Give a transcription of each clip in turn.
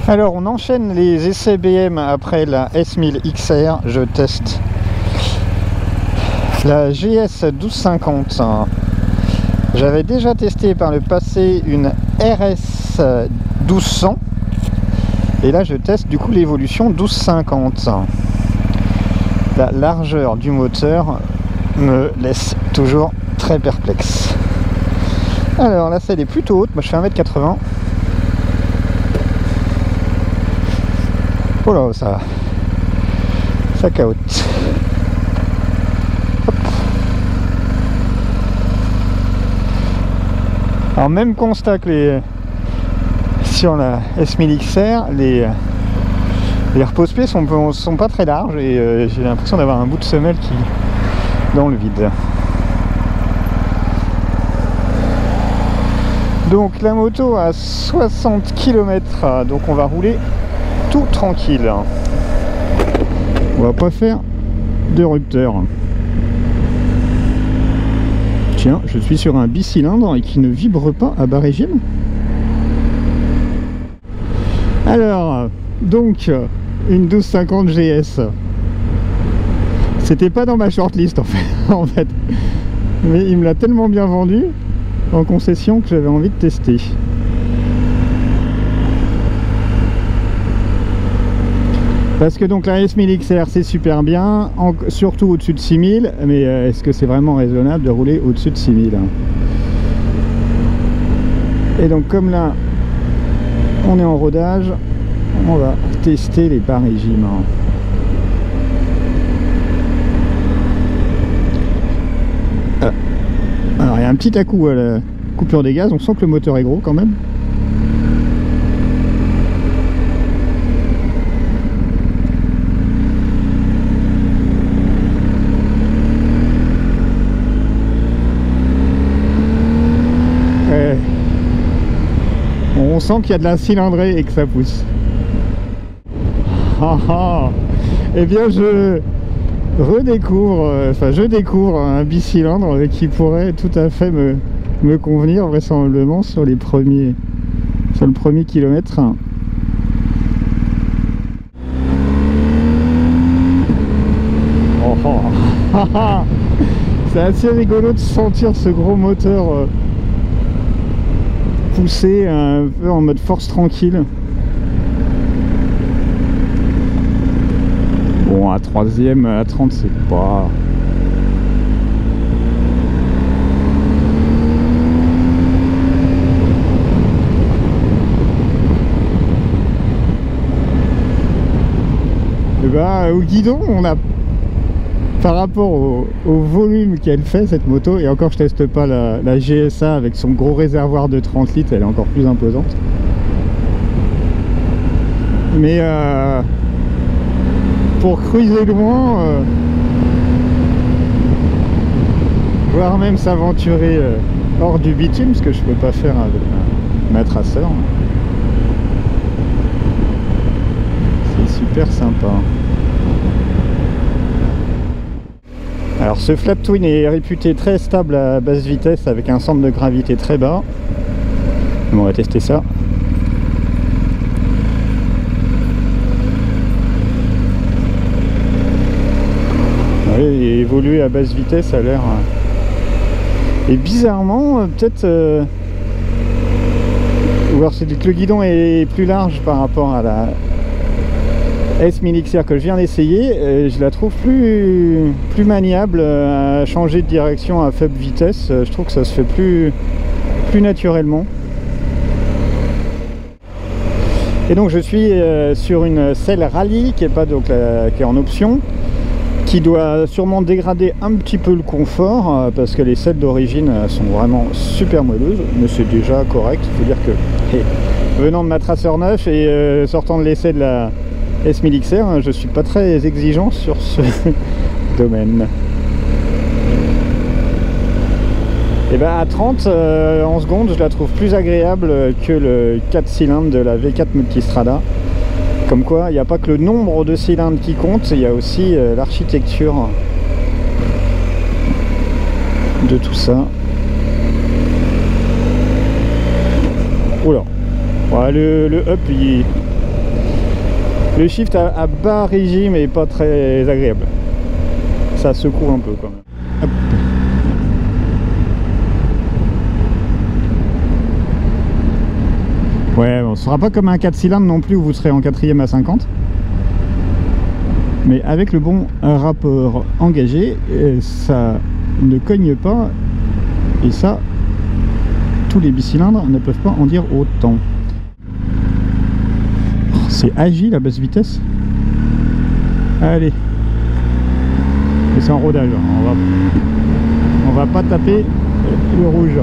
Alors on enchaîne les essais BM après la S1000 XR. Je teste la GS 1250. J'avais déjà testé par le passé une RS 1200 et là je teste du coup l'évolution 1250. La largeur du moteur me laisse toujours très perplexe. Alors la selle est plutôt haute, moi je fais 1m80. Oh là, ça caote. Hop. Alors même constat que sur la S1000 XR, les repose-pieds sont pas très larges et j'ai l'impression d'avoir un bout de semelle qui dans le vide. Donc la moto à 60 km, donc on va rouler tout tranquille. On va pas faire de rupteur. Tiens, je suis sur un bicylindre et qui ne vibre pas à bas régime. Alors, donc, une 1250 GS. C'était pas dans ma shortlist en fait. Mais il me l'a tellement bien vendu en concession que j'avais envie de tester. Parce que donc la S1000 XR c'est super bien, surtout au-dessus de 6000, mais est-ce que c'est vraiment raisonnable de rouler au-dessus de 6000 ? Et donc comme là on est en rodage, on va tester les bas régimes. Alors il y a un petit à-coup à la coupure des gaz, on sent que le moteur est gros quand même. On sent qu'il y a de la cylindrée et que ça pousse. Eh bien je découvre un bicylindre qui pourrait tout à fait me convenir vraisemblablement sur le premier kilomètre. C'est assez rigolo de sentir ce gros moteur pousser un peu en mode force tranquille. Bon, à 3ème, à 30, c'est pas... Et bah, au guidon, on a... Par rapport au volume qu'elle fait cette moto, et encore je teste pas la GSA avec son gros réservoir de 30 litres, elle est encore plus imposante. Mais pour cruiser loin, voire même s'aventurer hors du bitume, ce que je peux pas faire avec ma traceur, c'est super sympa. Alors ce flat twin est réputé très stable à basse vitesse avec un centre de gravité très bas. Bon, on va tester ça. Oui, et évoluer à basse vitesse a l'air... Et bizarrement, peut-être... Ou alors c'est que le guidon est plus large par rapport à la S1000 XR que je viens d'essayer, je la trouve plus maniable à changer de direction à faible vitesse. Je trouve que ça se fait plus naturellement. Et donc je suis sur une selle rallye qui est pas donc qui est en option, qui doit sûrement dégrader un petit peu le confort parce que les selles d'origine sont vraiment super moelleuses, mais c'est déjà correct. Il faut dire que venant de ma traceur neuf et sortant de l'essai de la S1000 XR, je suis pas très exigeant sur ce domaine. Et ben à 30 en secondes, je la trouve plus agréable que le 4 cylindres de la V4 Multistrada. Comme quoi, il n'y a pas que le nombre de cylindres qui compte, il y a aussi l'architecture de tout ça. Oula, ouais, le up Le shift à bas régime est pas très agréable. Ça secoue un peu quand même. Hop. Ouais, bon, ce sera pas comme un 4 cylindres non plus où vous serez en 4e à 50. Mais avec le bon rapport engagé, ça ne cogne pas. Et ça, tous les bicylindres ne peuvent pas en dire autant. Oh, c'est agile à basse vitesse. Allez. Et c'est en rodage. On va pas taper le rouge.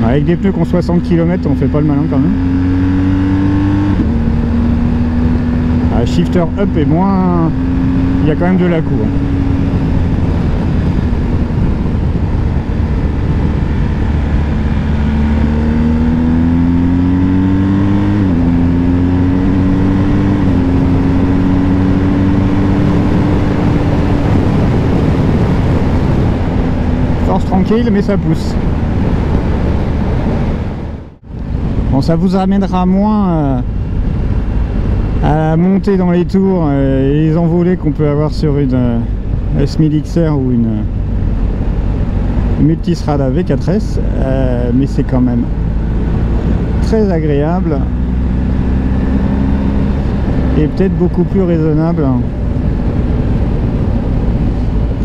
Avec des pneus qui ont 60 km, on fait pas le malin quand même. Ah, shifter up est moins... Il y a quand même de la cour. Force tranquille, mais ça pousse. Bon, ça vous amènera moins à monter dans les tours et les envolées qu'on peut avoir sur une S1000 XR ou une Multistrada V4S, mais c'est quand même très agréable et peut-être beaucoup plus raisonnable.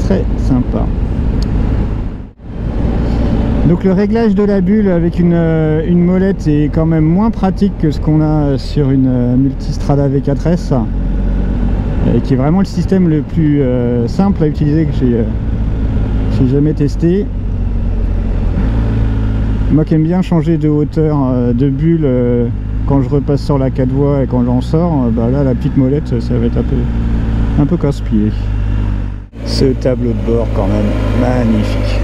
Très sympa. Donc le réglage de la bulle avec une molette est quand même moins pratique que ce qu'on a sur une Multistrada V4S, qui est vraiment le système le plus simple à utiliser que j'ai jamais testé. Moi qui aime bien changer de hauteur de bulle quand je repasse sur la 4 voies et quand j'en sors, bah là la petite molette ça va être un peu casse-pied. Ce tableau de bord quand même magnifique.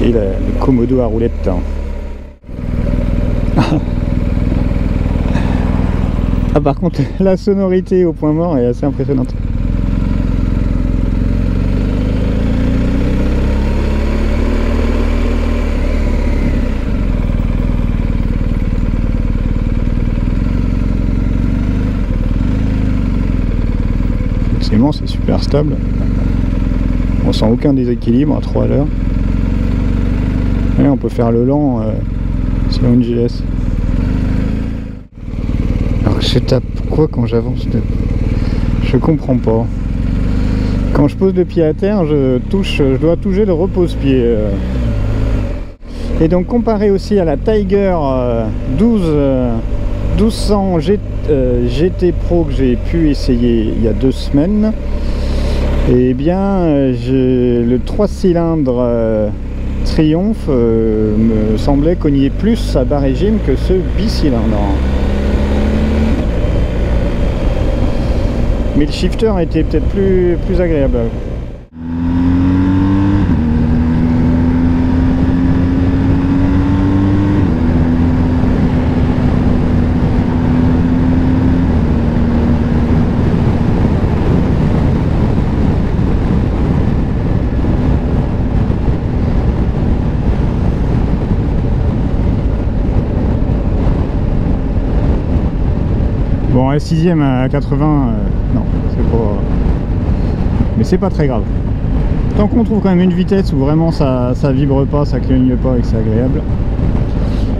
Et le Komodo à roulette. Ah, par contre, la sonorité au point mort est assez impressionnante. Effectivement, c'est super stable. On sent aucun déséquilibre à 3 à l'heure. Et on peut faire le lent sur une GS. Alors je tape quoi quand j'avance? Je comprends pas. Quand je pose le pied à terre, je dois toucher le repose-pied. Et donc comparé aussi à la Tiger 1200 GT Pro que j'ai pu essayer il y a 2 semaines, et bien le 3 cylindres Triumph me semblait cogner plus à bas régime que ce bicylindre. Mais le shifter était peut-être plus agréable. Bon, la 6ème à 80, non, c'est pas... Mais c'est pas très grave. Tant qu'on trouve quand même une vitesse où vraiment ça vibre pas, ça cligne pas et que c'est agréable.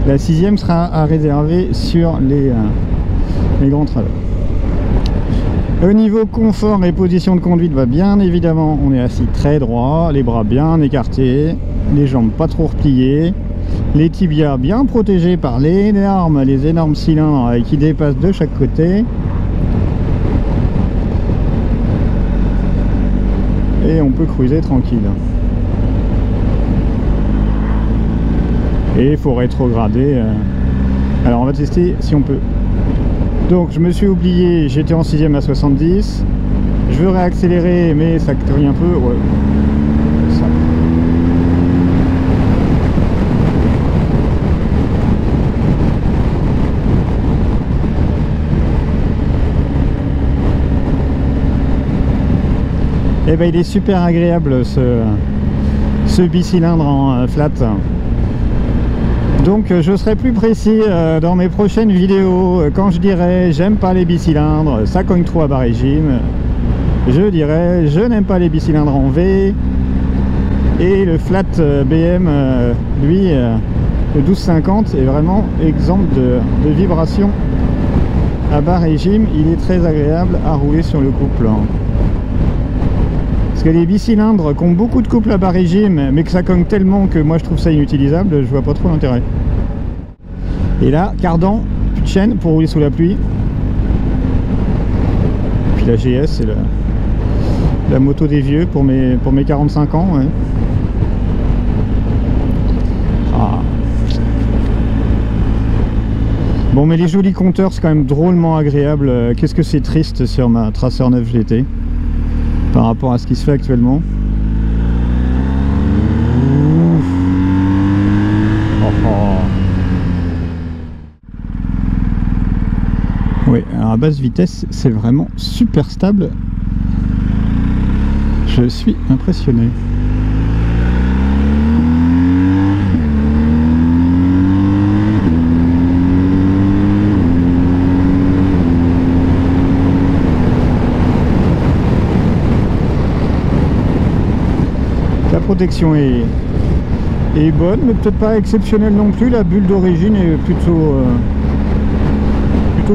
La 6ème sera à réserver sur les grands trajets. Au niveau confort et position de conduite, bah bien évidemment, on est assis très droit, les bras bien écartés, les jambes pas trop repliées. Les tibias bien protégés par les énormes cylindres qui dépassent de chaque côté. Et on peut cruiser tranquille. Et il faut rétrograder. Alors on va tester si on peut. Donc je me suis oublié, j'étais en 6ème à 70. Je veux réaccélérer mais ça tourne un peu. Ouais. Ça. Et ben il est super agréable ce bicylindre en flat. Donc je serai plus précis dans mes prochaines vidéos. Quand je dirai j'aime pas les bicylindres, ça cogne trop à bas régime, je dirais je n'aime pas les bicylindres en V. Et le flat BM, lui, le 1250 est vraiment exempt de vibrations à bas régime. Il est très agréable à rouler sur le couple. Parce que les bicylindres qui ont beaucoup de couple à bas régime, mais que ça cogne tellement que moi je trouve ça inutilisable, je vois pas trop l'intérêt. Et là, cardan, plus de chaîne pour rouler sous la pluie. Puis la GS, c'est la moto des vieux pour mes 45 ans. Ouais. Ah. Bon, mais les jolis compteurs, c'est quand même drôlement agréable. Qu'est-ce que c'est triste sur ma Tracer 9 GT par rapport à ce qui se fait actuellement. Oh, oh. Oui, alors à basse vitesse, c'est vraiment super stable. Je suis impressionné. La protection est bonne, mais peut-être pas exceptionnelle non plus. La bulle d'origine est plutôt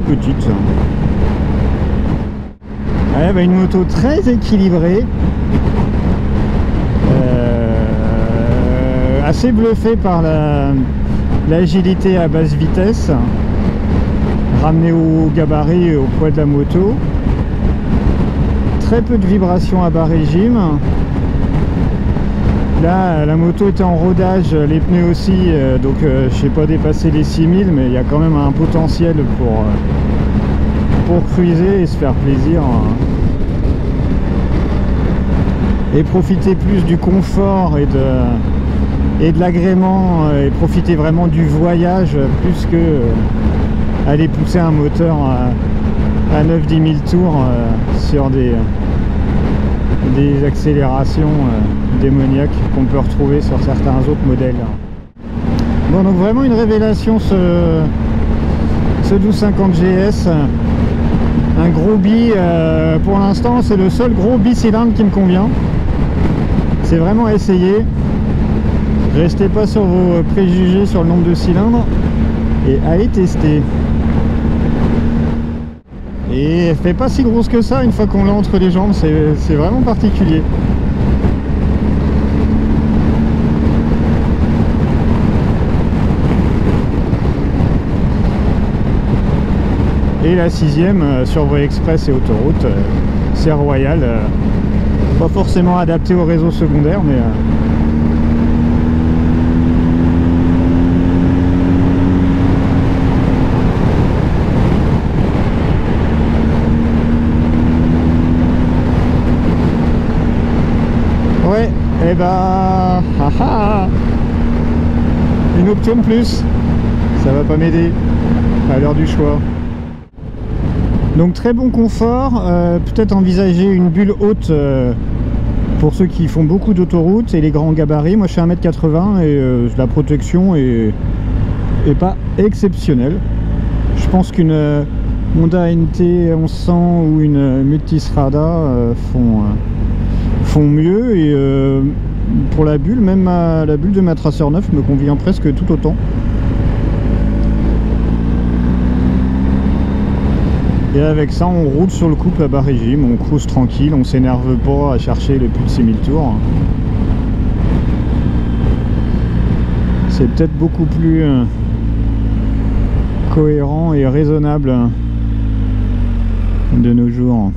petite. Ouais, bah une moto très équilibrée, assez bluffée par l'agilité à basse vitesse, ramenée au gabarit et au poids de la moto. Très peu de vibrations à bas régime. Là, la moto était en rodage, les pneus aussi, donc je sais pas dépasser les 6000, mais il y a quand même un potentiel pour cruiser et se faire plaisir. Et profiter plus du confort et de l'agrément, et profiter vraiment du voyage, plus que aller pousser un moteur à 9-10 000 tours sur des accélérations démoniaques qu'on peut retrouver sur certains autres modèles. Bon, donc vraiment une révélation ce 1250 GS, un gros bi, pour l'instant c'est le seul gros bicylindre qui me convient. C'est vraiment à essayer. Restez pas sur vos préjugés sur le nombre de cylindres et allez tester. Et elle fait pas si grosse que ça une fois qu'on l'a entre les jambes, c'est vraiment particulier. Et la 6ème sur voie express et autoroute, c'est royal, pas forcément adapté au réseau secondaire, mais ouais, et bah une option de plus, ça va pas m'aider à l'heure du choix. Donc très bon confort, peut-être envisager une bulle haute pour ceux qui font beaucoup d'autoroute et les grands gabarits. Moi je fais 1m80 et la protection est pas exceptionnelle. Je pense qu'une Honda NT 1100 ou une Multistrada font mieux, et pour la bulle, même la bulle de ma Tracer 9 me convient presque tout autant. Et avec ça, on roule sur le couple à bas régime, on cruise tranquille, on s'énerve pas à chercher les plus de 6000 tours. C'est peut-être beaucoup plus cohérent et raisonnable de nos jours.